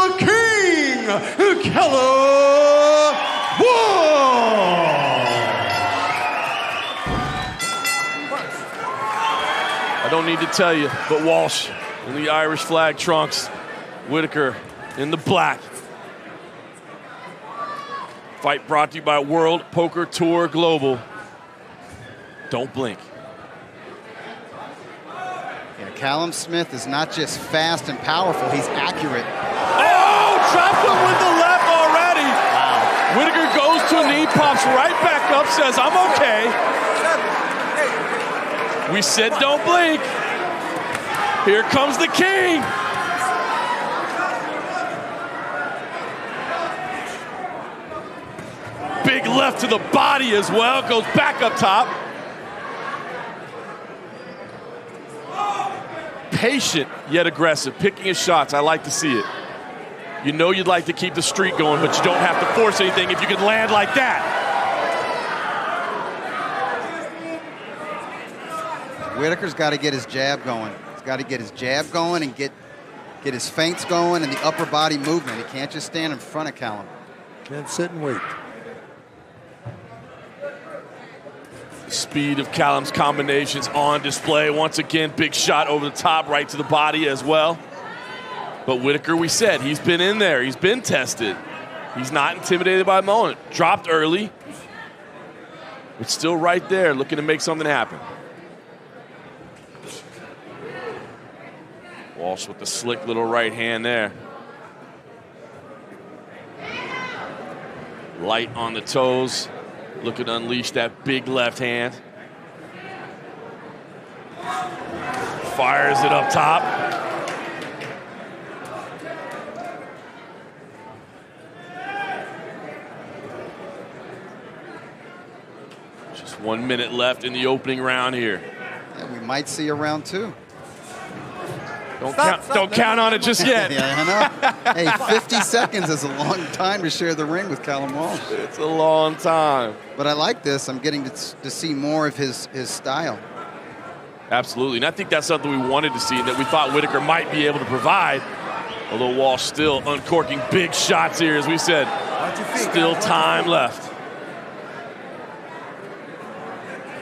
the King, Callum Walsh. I don't need to tell you, but Walsh in the Irish flag trunks, Whitaker in the black. Fight brought to you by World Poker Tour Global. Don't blink. Yeah, Callum Smith is not just fast and powerful, he's accurate. Oh, dropped him with the left already. Wow. Whitaker goes to a knee, pops right back up, says, I'm okay. We said don't blink. Here comes the King. Big left to the body as well, goes back up top. Patient yet aggressive, picking his shots. I like to see it. You know you'd like to keep the streak going, but you don't have to force anything if you can land like that. Whitaker's got to get his jab going. He's got to get his jab going and get his feints going and the upper body movement. He can't just stand in front of Callum. Can't sit and wait. Speed of Callum's combinations on display. Once again, big shot over the top, right to the body as well. But Whitaker, we said, he's been in there. He's been tested. He's not intimidated by the moment. Dropped early, but still right there, looking to make something happen. Walsh with the slick little right hand there. Light on the toes. Looking to unleash that big left hand. Fires it up top. Just 1 minute left in the opening round here. Yeah, we might see a round two. Don't count on it just yet. Yeah, I know. Hey, 50 seconds is a long time to share the ring with Callum Walsh. It's a long time. But I like this. I'm getting to see more of his style. Absolutely, and I think that's something we wanted to see and that we thought Whitaker might be able to provide. Although Walsh still uncorking big shots here, as we said. Still time left.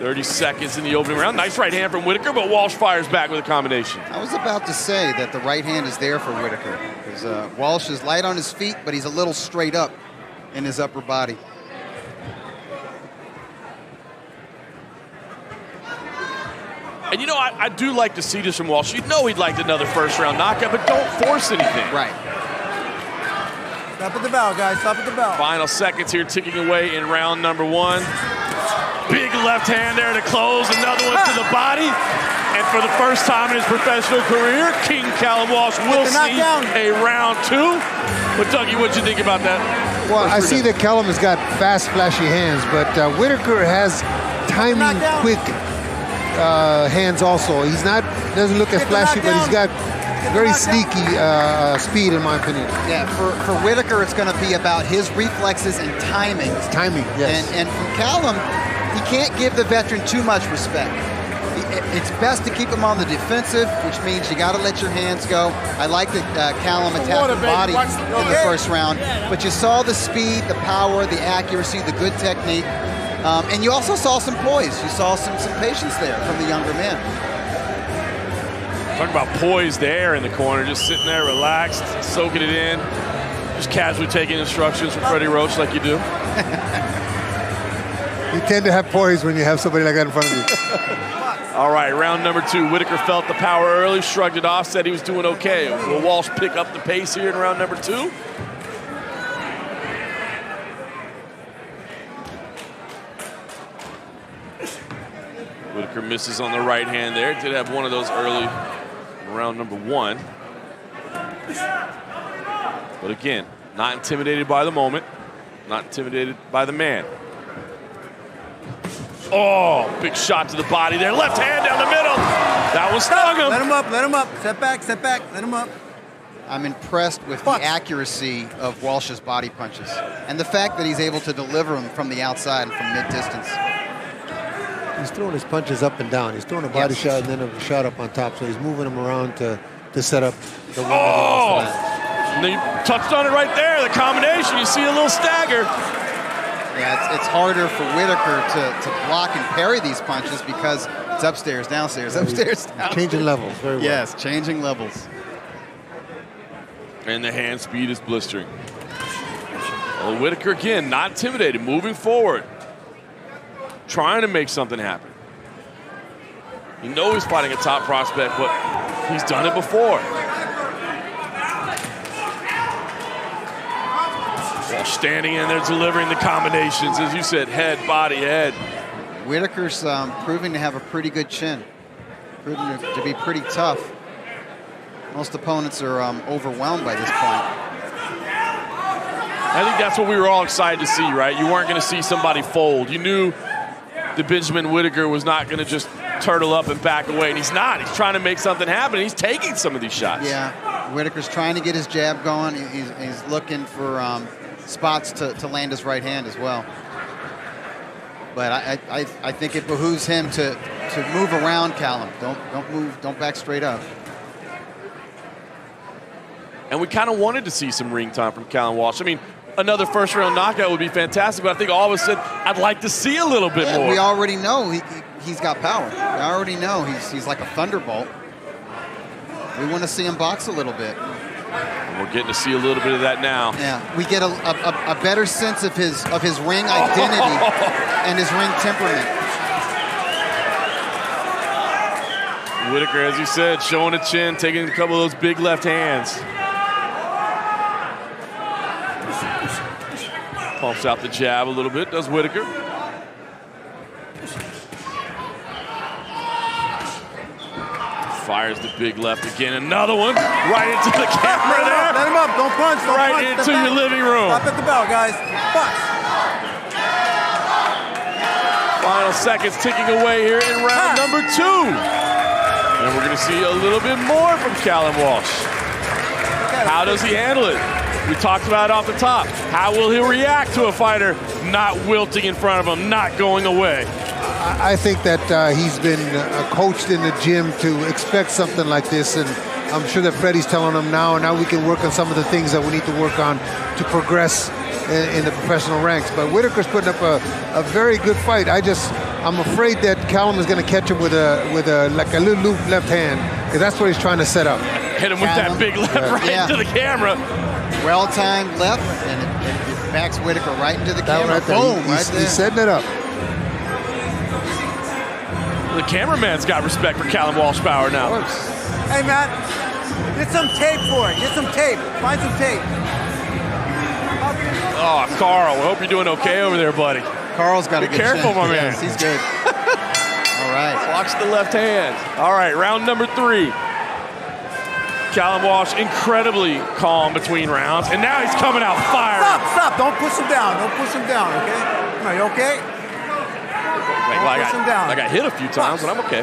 30 seconds in the opening round. Nice right hand from Whitaker, but Walsh fires back with a combination. I was about to say that the right hand is there for Whitaker. Because Walsh is light on his feet, but he's a little straight up in his upper body. And you know, I do like to see this from Walsh. You know he'd like another first round knockout, but don't force anything. Right. Stop at the bell, guys. Stop at the bell. Final seconds here ticking away in round number one. Big left hand there to close, another one to the body. And for the first time in his professional career, King Callum Walsh will see a round two. But Dougie, what'd you think about that? Well, I see that Callum has got fast, flashy hands, but Whitaker has timing, quick hands also. He's doesn't look as flashy, but he's got very sneaky speed, in my opinion. Yeah, for Whitaker, it's going to be about his reflexes and timing. It's timing, yes. And from Callum, he can't give the veteran too much respect. It's best to keep him on the defensive, which means you got to let your hands go. I like that Callum attacked the body in the first round, but you saw the speed, the power, the accuracy, the good technique, and you also saw some poise. You saw some patience there from the younger man. Talking about poise there in the corner, just sitting there relaxed, soaking it in, just casually taking instructions from Freddie Roach like you do. You tend to have poise when you have somebody like that in front of you. All right, round number two. Whitaker felt the power early, shrugged it off, said he was doing okay. Will Walsh pick up the pace here in round number two? Whitaker misses on the right hand there. Did have one of those early in round number one. But again, not intimidated by the moment, not intimidated by the man. Oh, big shot to the body there. Left hand down the middle. That one stung him. Let him up, let him up. Step back, let him up. I'm impressed with the accuracy of Walsh's body punches and the fact that he's able to deliver them from the outside and from mid-distance. He's throwing his punches up and down. He's throwing a body shot and then a shot up on top, so he's moving them around to set up the one. And then you touched on it right there, the combination. You see a little stagger. Yeah, it's harder for Whitaker to block and parry these punches because it's upstairs, downstairs, upstairs, downstairs. Changing levels, very well. Yes, changing levels. And the hand speed is blistering. Well, Whitaker again, not intimidated, moving forward. Trying to make something happen. You know he's fighting a top prospect, but he's done it before. While standing in there delivering the combinations, as you said, head, body, head. Whitaker's proving to have a pretty good chin, proving to be pretty tough. Most opponents are overwhelmed by this point. I think that's what we were all excited to see, right? You weren't going to see somebody fold. You knew that Benjamin Whitaker was not going to just turtle up and back away, and he's not. He's trying to make something happen. He's taking some of these shots. Yeah, Whitaker's trying to get his jab going. He's looking for spots to land his right hand as well. But I think it behooves him to move around Callum. Don't move. Don't back straight up. And we kind of wanted to see some ring time from Callum Walsh. I mean, another first-round knockout would be fantastic, but I think all of us said, I'd like to see a little bit more. We already know he's got power. We already know he's like a thunderbolt. We want to see him box a little bit. And we're getting to see a little bit of that now. Yeah, we get a better sense of his ring identity and his ring temperament. Whitaker, as you said, showing a chin, taking a couple of those big left hands. Pumps out the jab a little bit, does Whitaker. Fires the big left again. Another one right into the camera there. Let him up. Don't punch. Don't Right punch. into your living room. Stop at the bell, guys. Box. Final seconds ticking away here in round number 2. And we're going to see a little bit more from Callum Walsh. How does he handle it? We talked about it off the top. How will he react to a fighter not wilting in front of him, not going away? I think that he's been coached in the gym to expect something like this, and I'm sure that Freddie's telling him now we can work on some of the things that we need to work on to progress in the professional ranks. But Whitaker's putting up a very good fight. I'm afraid that Callum is going to catch him with a little loop left hand, because that's what he's trying to set up. Hit him with that big left into the camera. Well-timed left, and it backs Whitaker right into the camera. Right there. Boom, right there. He's setting it up. The cameraman's got respect for Callum Walsh power now. Hey, man. Get some tape for it. Get some tape. Find some tape. Oh, Carl, I hope you're doing okay over there, buddy. Carl's got Be a good careful, chin. my man. Yes, he's good. All right. Watch the left hand. All right, round number 3. Callum Walsh incredibly calm between rounds, and now he's coming out firing. Stop. Don't push him down. Don't push him down, okay? Are you okay? I got hit a few times, but I'm okay.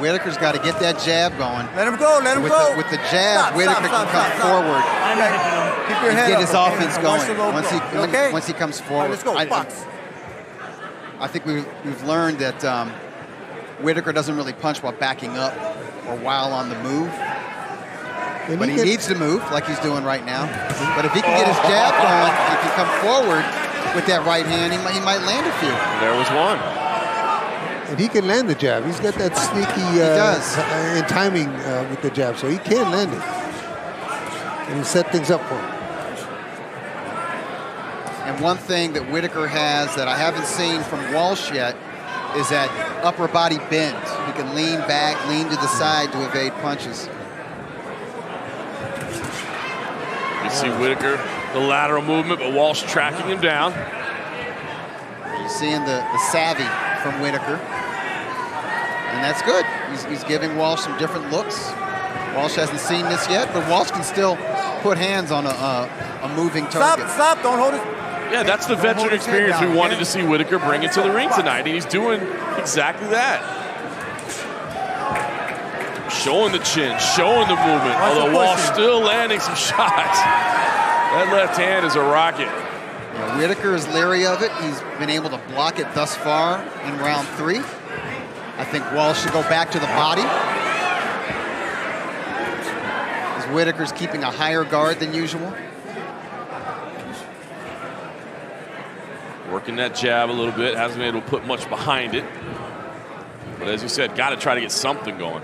Whitaker's got to get that jab going. Let him go. Let him go. With the jab, Whitaker can come forward. Keep your head get up, his okay? offense going. Once he comes forward. Right, let's go. Box. I think we've learned that Whitaker doesn't really punch while backing up or while on the move. But he needs to move like he's doing right now. But if he can get his jab going, he can come forward with that right hand, he might land a few. There was one. And he can land the jab. He's got that sneaky in timing with the jab, so he can land it. And he set things up for him. And one thing that Whitaker has that I haven't seen from Walsh yet is that upper body bend. He can lean back, lean to the side to evade punches. You see Whitaker, the lateral movement, but Walsh tracking him down. You're seeing the savvy from Whitaker. And that's good. He's giving Walsh some different looks. Walsh hasn't seen this yet, but Walsh can still put hands on a moving target. Stop. Don't hold it. Yeah, that's the veteran experience we wanted to see Whitaker bring into the ring tonight, and he's doing exactly that. Showing the chin, showing the movement, although Walsh still landing some shots. That left hand is a rocket. Yeah, Whitaker is leery of it. He's been able to block it thus far in round 3. I think Walsh should go back to the body Whitaker's keeping a higher guard than usual. Working that jab a little bit, hasn't been able to put much behind it. But as you said, got to try to get something going.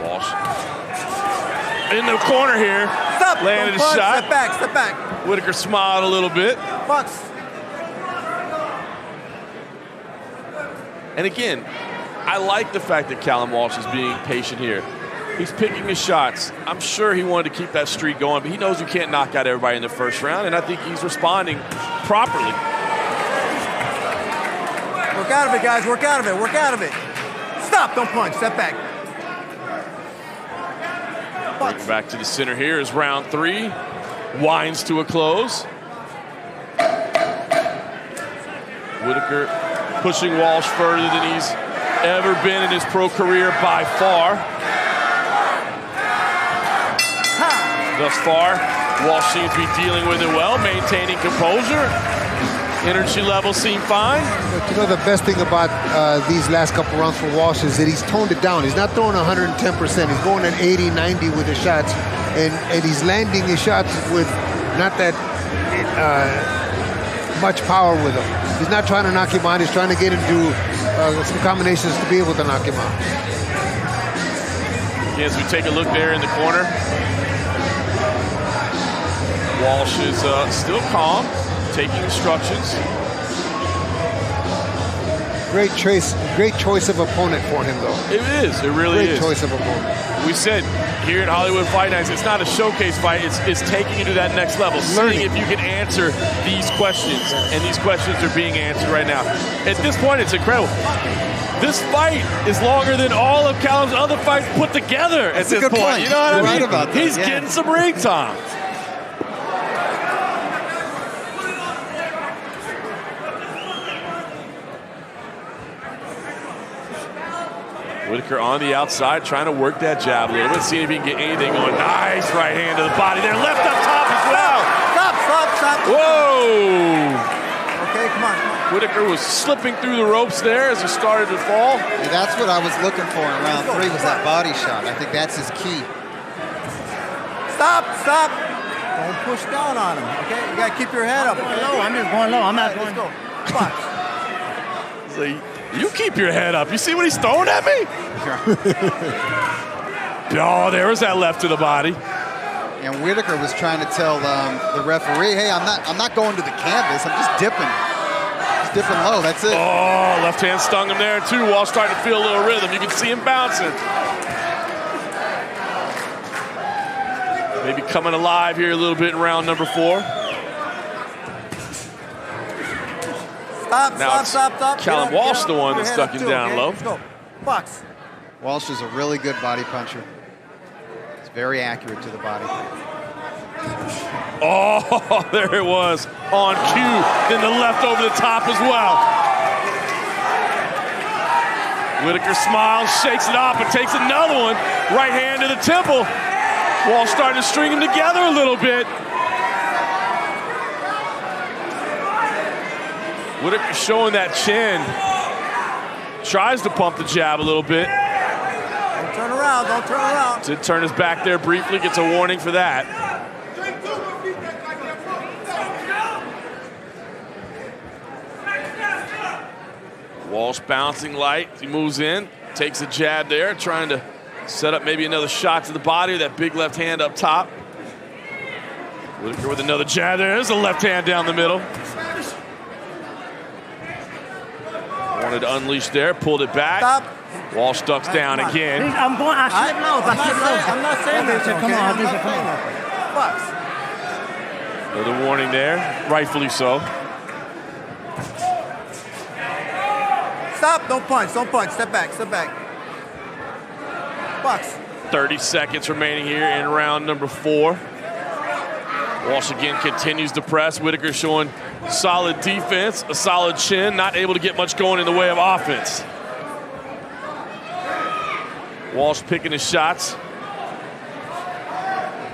Walsh in the corner here. Stop. Landed a Don't punch. shot. Step back, step back. Whitaker smiled a little bit. Box. And again, I like the fact that Callum Walsh is being patient here. He's picking his shots. I'm sure he wanted to keep that streak going, but he knows you can't knock out everybody in the first round, and I think he's responding properly. Work out of it, guys. Work out of it. Work out of it. Stop. Don't punch. Step back. Bring back to the center here is round 3. Winds to a close. Whitaker pushing Walsh further than he's ever been in his pro career by far. Thus far, Walsh seems to be dealing with it well, maintaining composure. Energy levels seem fine. But you know, the best thing about these last couple rounds for Walsh is that he's toned it down. He's not throwing 110%. He's going at 80, 90 with his shots. And he's landing his shots with not that much power with him. He's not trying to knock him out. He's trying to get him to some combinations to be able to knock him out. Again, as we take a look there in the corner, Walsh is still calm, taking instructions. Great choice of opponent for him, though. It is. It really is. Great choice of opponent. We said here at Hollywood Fight Nights, it's not a showcase fight. It's taking you to that next level, seeing if you can answer these questions, and these questions are being answered right now. At this point, it's incredible. This fight is longer than all of Callum's other fights put together at this point. You know what I mean? Right about that. He's getting some ring time. Whitaker on the outside, trying to work that jab a little bit, seeing if he can get anything going. Nice right hand to the body there. Left up top as well. Stop. Whoa! Okay, come on. Whitaker was slipping through the ropes there as he started to fall. And that's what I was looking for in round 3 was that body shot. I think that's his key. Stop. Don't push down on him, okay? You got to keep your head up. Low. I'm just going low. I'm not going. Let's go. Box. So you keep your head up. You see what he's throwing at me? Oh, there was that left to the body. And Whitaker was trying to tell the referee, hey, I'm not going to the canvas. I'm just dipping. Just dipping low. That's it. Oh, left hand stung him there too. Walsh starting to feel a little rhythm. You can see him bouncing. Maybe coming alive here a little bit in round number 4. Stop. Callum Walsh, the one that stuck him down low. Let's go. Box. Walsh is a really good body puncher. He's very accurate to the body. Oh, there it was on cue. Then the left over the top as well. Whitaker smiles, shakes it off, and takes another one. Right hand to the temple. Walsh starting to string them together a little bit. Whitaker showing that chin. Tries to pump the jab a little bit. Don't turn around. Did turn his back there briefly, gets a warning for that. Walsh bouncing light, he moves in, takes a jab there, trying to set up maybe another shot to the body, that big left hand up top. Whitaker with another jab there, there's a left hand down the middle. Wanted to unleash there, pulled it back. Stop. Walsh ducks down again. I'm going. I slip low. I'm not saying that. Come on. I'm not saying that. Box. Another warning there, rightfully so. Stop. Don't punch. Step back. Box. 30 seconds remaining here in round number 4. Walsh again continues to press. Whitaker showing solid defense, a solid chin, not able to get much going in the way of offense. Walsh picking his shots,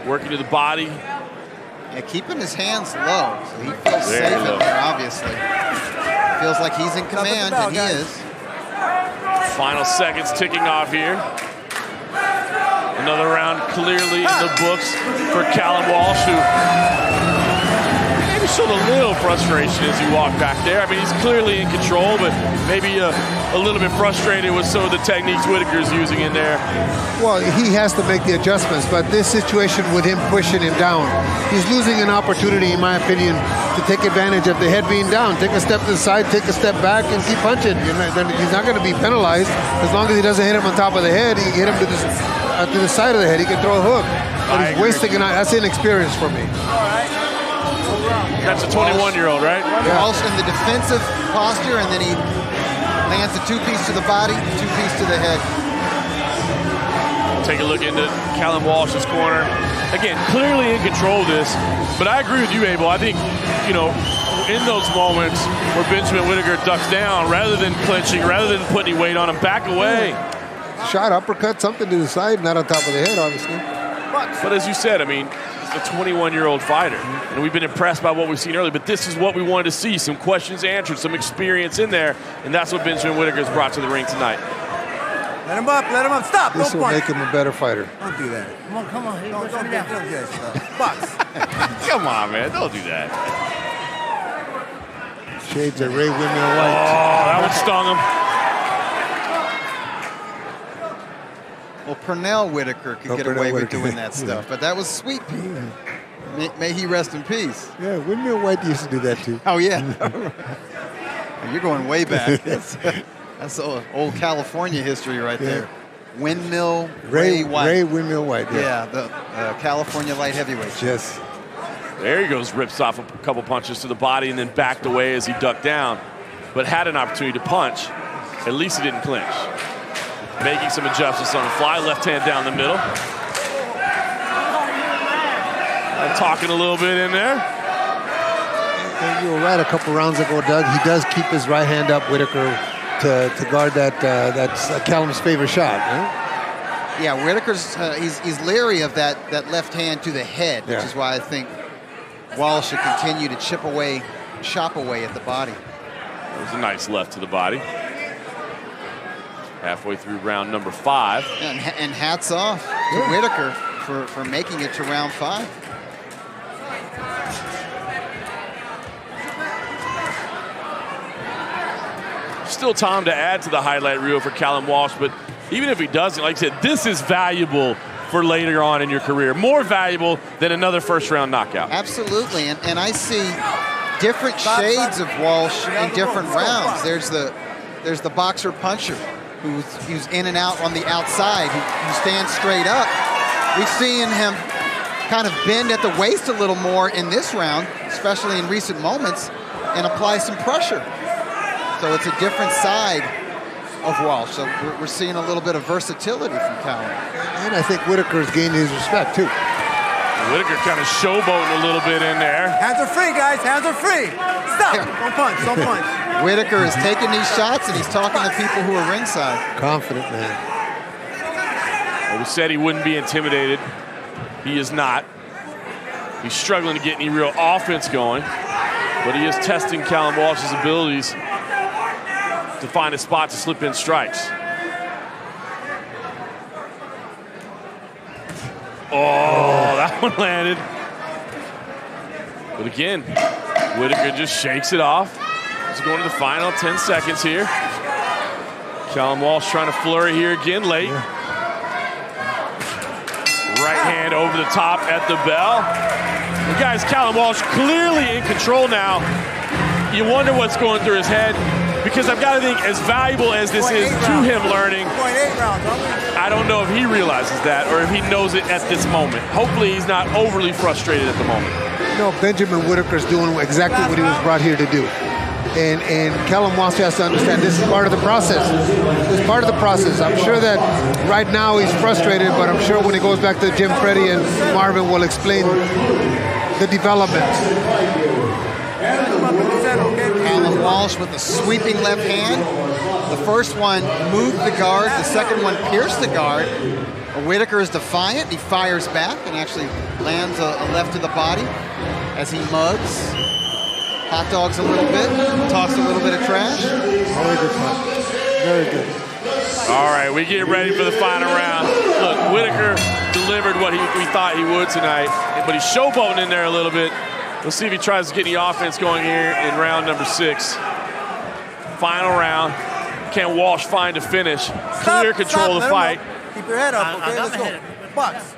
working to the body. Yeah, keeping his hands low, so he feels safe in there, obviously. Feels like he's in command, and he is. Final seconds ticking off here. Another round clearly in the books for Callum Walsh, who maybe showed a little frustration as he walked back there. I mean, he's clearly in control, but maybe a little bit frustrated with some of the techniques Whitaker's using in there. Well, he has to make the adjustments, but this situation with him pushing him down, he's losing an opportunity, in my opinion, to take advantage of the head being down. Take a step to the side, take a step back, and keep punching. Then he's not going to be penalized as long as he doesn't hit him on top of the head. He hit him to the side of the head. He can throw a hook, but he's wasting an. That's inexperience for me. That's a 21-year-old, right? Yeah. Walsh in the defensive posture, and then he lands a two-piece to the body, two-piece to the head. Take a look into Callum Walsh's corner. Again, clearly in control of this, but I agree with you, Abel. I think, you know, in those moments where Benjamin Whitaker ducks down, rather than clinching, rather than putting any weight on him, back away. Shot, uppercut, something to the side, not on top of the head, obviously. But as you said, I mean, he's a 21-year-old fighter, and we've been impressed by what we've seen earlier, but this is what we wanted to see, some questions answered, some experience in there, and that's what Benjamin Whitaker's brought to the ring tonight. Let him up, stop. This will make him a better fighter. Don't do that. Come on. Don't do that. Box. Come on, man, don't do that. Shades of Ray Windmill White. Oh, that one stung him. Well, Pernell Whitaker could get away with doing that stuff, but that was Sweet Pea. May he rest in peace. Yeah, Windmill White used to do that too. Oh, yeah. You're going way back. That's old California history right there. Windmill Ray White. Ray Windmill White, yeah. The California light heavyweight. Yes. There he goes, rips off a couple punches to the body and then backed away as he ducked down, but had an opportunity to punch. At least he didn't clinch. Making some adjustments on the fly, left hand down the middle. And talking a little bit in there. And you were right a couple rounds ago, Doug. He does keep his right hand up, Whitaker, to guard that's Callum's favorite shot. Right? Yeah, Whitaker's he's leery of that left hand to the head, which is why I think Walsh should continue to chop away at the body. It was a nice left to the body. Halfway through round number 5. And hats off to Whitaker for making it to round 5. Still time to add to the highlight reel for Callum Walsh, but even if he doesn't, like I said, this is valuable for later on in your career. More valuable than another first-round knockout. Absolutely, and I see different shades of Walsh in different rounds. There's the boxer puncher who's in and out on the outside, who stands straight up. We've seen him kind of bend at the waist a little more in this round, especially in recent moments, and apply some pressure. So it's a different side of Walsh. So we're seeing a little bit of versatility from Callum. And I think Whitaker's gained his respect, too. Whitaker kind of showboating a little bit in there. Hands are free, guys. Hands are free. Stop. Don't punch. Whitaker is taking these shots, and he's talking to people who are ringside. Confident, man. Well, we said he wouldn't be intimidated. He is not. He's struggling to get any real offense going, but he is testing Callum Walsh's abilities to find a spot to slip in strikes. Oh, that one landed. But again, Whitaker just shakes it off. He's going to the final 10 seconds here. Callum Walsh trying to flurry here again late. Right hand over the top at the bell. And guys, Callum Walsh clearly in control now. You wonder what's going through his head, because I've got to think, as valuable as this is to him learning, I don't know if he realizes that or if he knows it at this moment. Hopefully he's not overly frustrated at the moment. No, Benjamin Whitaker's doing exactly what he was brought here to do. And Callum Walsh has to understand this is part of the process. It's part of the process. I'm sure that right now he's frustrated, but I'm sure when he goes back to Jim, Freddie, and Marvin will explain the development. Callum Walsh with a sweeping left hand. The first one moved the guard. The second one pierced the guard. Whitaker is defiant. He fires back and actually lands a left to the body as he mugs. Hot dogs a little bit, talks a little bit of trash. Very good fight. Very good. All right, we get ready for the final round. Look, Whitaker delivered what we thought he would tonight, but he's showboating in there a little bit. Let's see if he tries to get any offense going here in round number 6. Final round. Can Walsh find a finish? Clear control of the fight. Keep your head up, okay? Let's go. Bucks.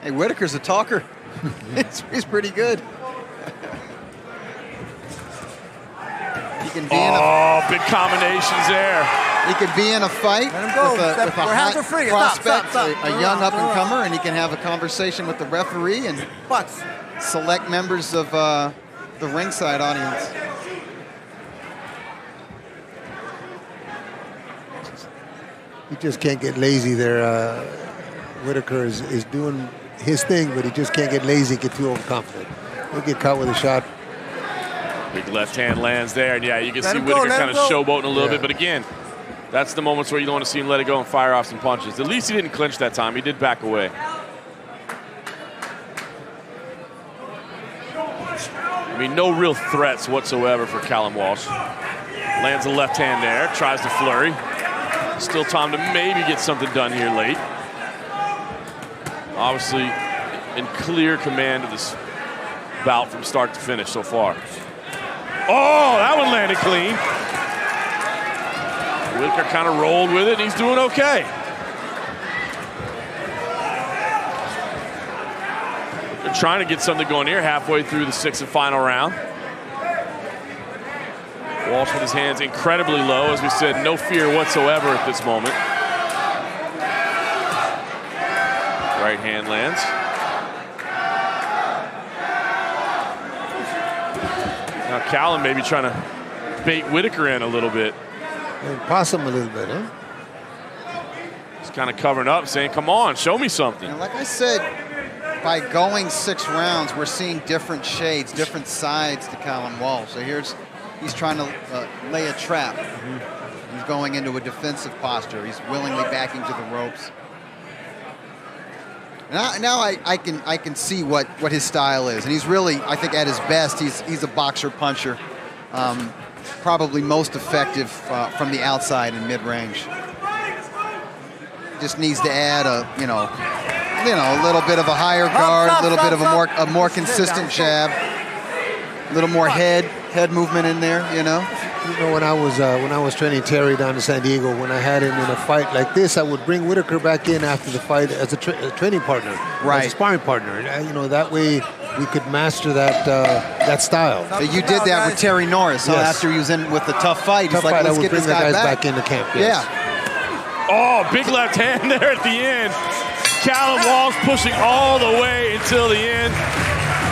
Hey, Whitaker's a talker. He's pretty good. He can be in a, big combinations there. he could be in a fight Let him go. with a Your hands hot are free. prospect, Stop. a young up-and-comer, and he can have a conversation with the referee and Bucks. select members of the ringside audience. He just can't get lazy there. Whitaker is doing his thing, but he just can't get lazy, get too overconfident. He'll get caught with a shot. Big left hand lands there, and yeah, you can Let see him go, Whitaker let kind him of go. showboating a little Yeah. bit, but again, that's the moments where you don't want to see him let it go and fire off some punches. At least he didn't clinch that time. He did back away. I mean, no real threats whatsoever for Callum Walsh. Lands a left hand there, tries to flurry. Still time to maybe get something done here late. Obviously, in clear command of this bout from start to finish so far. Oh, that one landed clean. Whitaker kind of rolled with it, and he's doing okay. They're trying to get something going here halfway through the 6th and final round. Walsh with his hands incredibly low. As we said, no fear whatsoever at this moment. Right hand lands. Now Callum maybe trying to bait Whitaker in a little bit. And possum a little bit, huh? He's kind of covering up, saying, come on, show me something. And like I said, by going 6 rounds, we're seeing different shades, different sides to Callum Walsh. So he's trying to lay a trap. He's going into a defensive posture. He's willingly backing to the ropes. Now I can see what his style is, and he's really, I think, at his best. He's a boxer puncher, probably most effective from the outside and mid-range. Just needs to add a little bit of a higher guard, a little bit of a more consistent jab, a little more head movement in there. You know, when I was training Terry down in San Diego, when I had him in a fight like this, I would bring Whitaker back in after the fight as a training partner, right, as a sparring partner. That way we could master that style. So you did that with Terry Norris, yes. After he was in with the tough fight. He's like, let's get this guy back into camp. Yes. Yeah. Oh, big left hand there at the end. Callum Walsh pushing all the way until the end.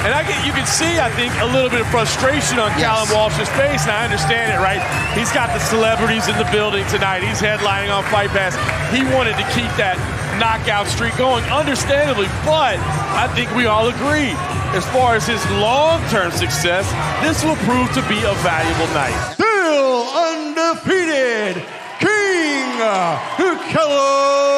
And you can see, I think, a little bit of frustration on Callum Walsh's face, and I understand it, right? He's got the celebrities in the building tonight. He's headlining on Fight Pass. He wanted to keep that knockout streak going, understandably, but I think we all agree, as far as his long-term success, this will prove to be a valuable night. Still undefeated, King Callum